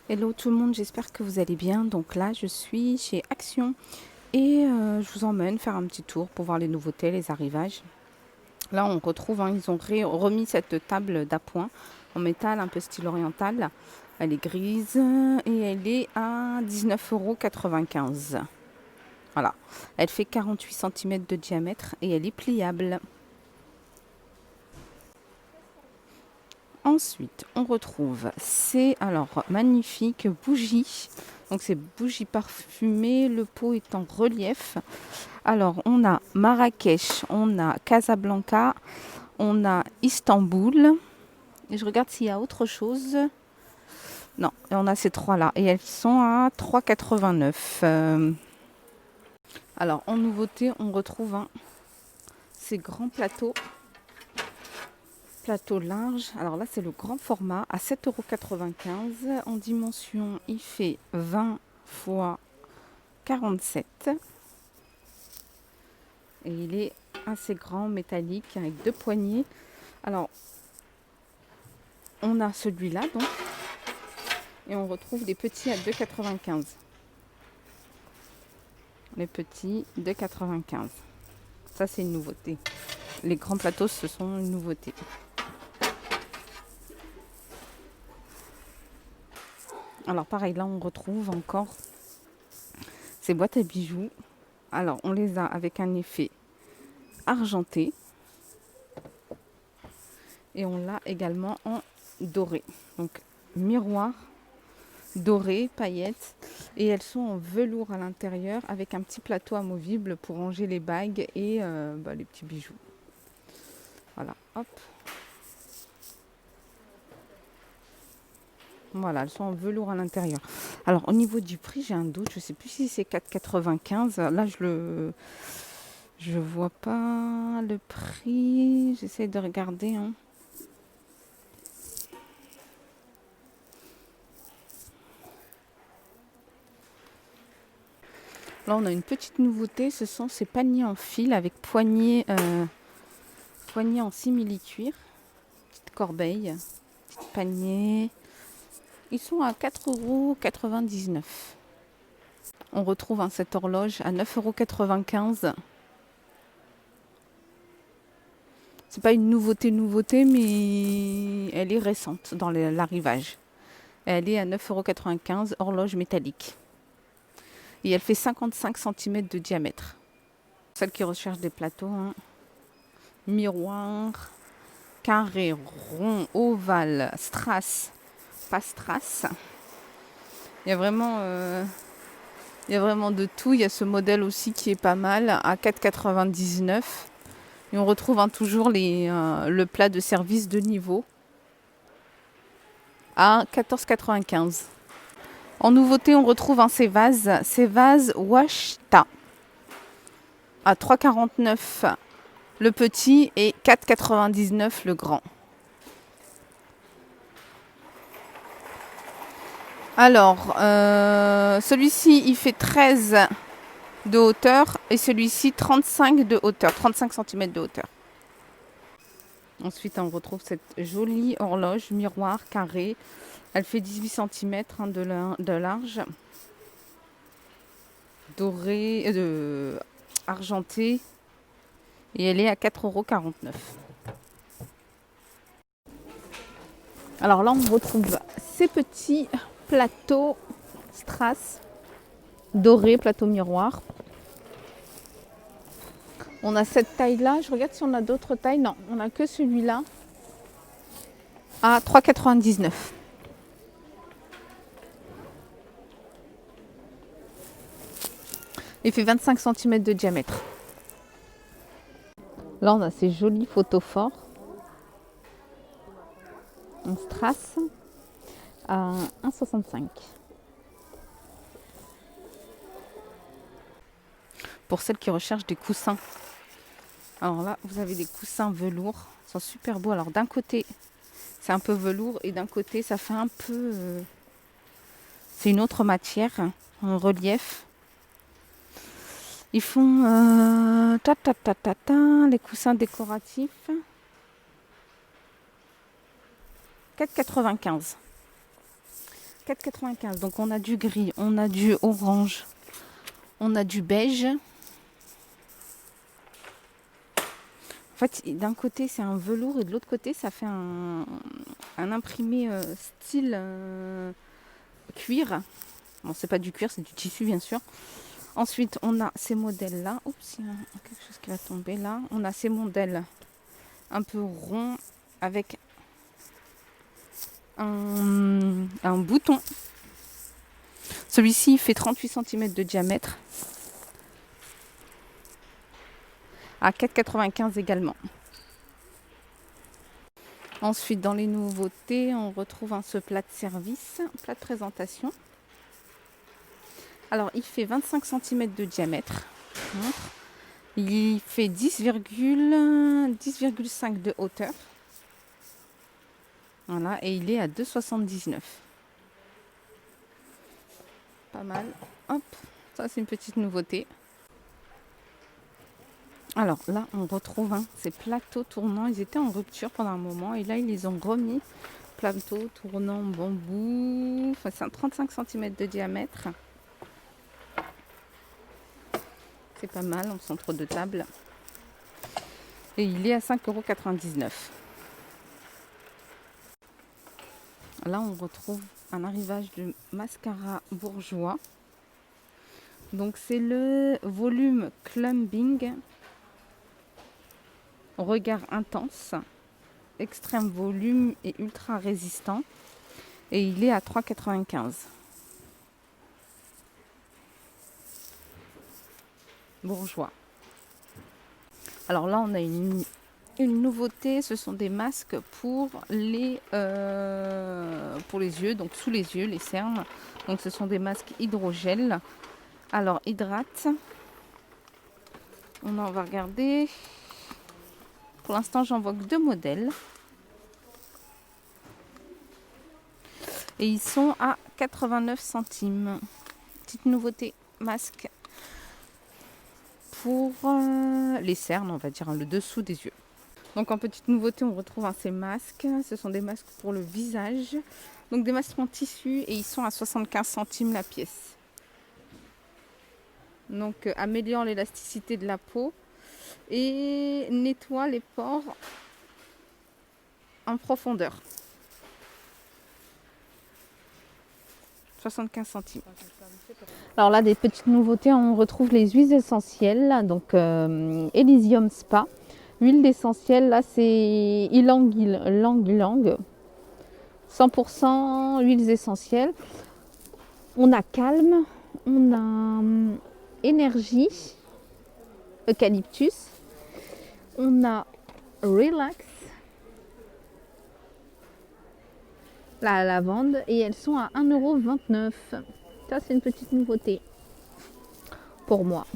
Hello tout le monde, j'espère que vous allez bien. Donc là, je suis chez Action et je vous emmène faire un petit tour pour voir les nouveautés, les arrivages. Là, on retrouve, ils ont remis cette table d'appoint en métal, un peu style oriental. Elle est grise et elle est à 19,95 €. Voilà, elle fait 48 cm de diamètre et elle est pliable. Ensuite, on retrouve ces magnifiques bougies. Donc, c'est bougies parfumées. Le pot est en relief. Alors, on a Marrakech, on a Casablanca, on a Istanbul. Et je regarde s'il y a autre chose. Non, et on a ces trois-là. Et elles sont à 3,89 €. Alors, en nouveauté, on retrouve ces grands plateau large. Alors là, c'est le grand format à 7,95 €. En dimension, il fait 20 x 47. Et il est assez grand, métallique, avec deux poignées. Alors, on a celui-là, donc. Et on retrouve des petits à 2,95 €. Les petits, 2,95 €. Ça, c'est une nouveauté. Les grands plateaux, ce sont une nouveauté. Alors, pareil, là, on retrouve encore ces boîtes à bijoux. Alors, on les a avec un effet argenté. Et on l'a également en doré. Donc, miroir, doré, paillettes. Et elles sont en velours à l'intérieur avec un petit plateau amovible pour ranger les bagues et les petits bijoux. Voilà, hop. Voilà, elles sont en velours à l'intérieur. Alors, au niveau du prix, j'ai un doute. Je ne sais plus si c'est 4,95 €. Là, je vois pas le prix. J'essaie de regarder. Là, on a une petite nouveauté. Ce sont ces paniers en fil avec poignée en simili-cuir. Petite corbeille, petit panier. Ils sont à 4,99 €. On retrouve cette horloge à 9,95 €. C'est pas une nouveauté, mais elle est récente dans l'arrivage. Elle est à 9,95 €, horloge métallique. Et elle fait 55 cm de diamètre. Celle qui recherche des plateaux, miroir, carré, rond, ovale, strass, pas strass. Il y a vraiment de tout. Il y a ce modèle aussi qui est pas mal à 4,99 €. Et on retrouve toujours le plat de service de niveau à 14,95 €. En nouveauté, on retrouve ces vases Washta à 3,49 € le petit et 4,99 € le grand. Alors, celui-ci, il fait 13 de hauteur et celui-ci 35 de hauteur, 35 cm de hauteur. Ensuite, on retrouve cette jolie horloge miroir carré. Elle fait 18 cm de large, dorée, argentée, et elle est à 4,49 €. Alors là, on retrouve ces petits plateaux strass dorés, plateau miroir. On a cette taille-là. Je regarde si on a d'autres tailles. Non, on n'a que celui-là à 3,99 €. Il fait 25 cm de diamètre. Là, on a ces jolis photophores en strass à 1,65 €. Pour celles qui recherchent des coussins. Alors là, vous avez des coussins velours. Ils sont super beaux. Alors d'un côté, c'est un peu velours et d'un côté, ça fait un peu... c'est une autre matière, en relief. Ils font les coussins décoratifs. 4,95 €. 4,95. Donc on a du gris, on a du orange, on a du beige. En fait, d'un côté c'est un velours et de l'autre côté ça fait un imprimé style cuir. Bon, c'est pas du cuir, c'est du tissu bien sûr. Ensuite, on a ces modèles-là. Oups, il y a quelque chose qui va tomber là. On a ces modèles un peu ronds avec un bouton. Celui-ci fait 38 cm de diamètre. À 4,95 également. Ensuite, dans les nouveautés, on retrouve ce plat de service, plat de présentation. Alors, il fait 25 cm de diamètre. Il fait 10,5 de hauteur. Voilà, et il est à 2,79. Pas mal. Hop, ça c'est une petite nouveauté. Alors là, on retrouve ces plateaux tournants. Ils étaient en rupture pendant un moment et là, ils les ont remis. Plateau tournant bambou. Enfin, c'est un 35 cm de diamètre. C'est pas mal en centre de table. Et il est à 5,99 €. Là, on retrouve un arrivage de mascara bourgeois. Donc, c'est le volume Clumping. Regard intense. Extrême volume et ultra résistant. Et il est à 3,95 €. Bourgeois. Alors là, on a une nouveauté, ce sont des masques pour les yeux, donc sous les yeux, les cernes. Donc ce sont des masques hydrogel. Alors hydrate. On va regarder. Pour l'instant, j'en vois que 2 modèles. Et ils sont à 89 centimes. Petite nouveauté, masque pour les cernes, on va dire, le dessous des yeux. Donc en petite nouveauté, on retrouve ces masques. Ce sont des masques pour le visage. Donc des masques en tissu et ils sont à 75 centimes la pièce. Donc améliore l'élasticité de la peau et nettoie les pores en profondeur. 75 centimes. Alors là, des petites nouveautés, on retrouve les huiles essentielles. Donc Elysium Spa. Huile d'essentiel, là c'est Ylang Ylang. 100% huiles essentielles. On a Calme, on a Énergie, Eucalyptus, on a Relax, la lavande, et elles sont à 1,29 €. Ça c'est une petite nouveauté pour moi.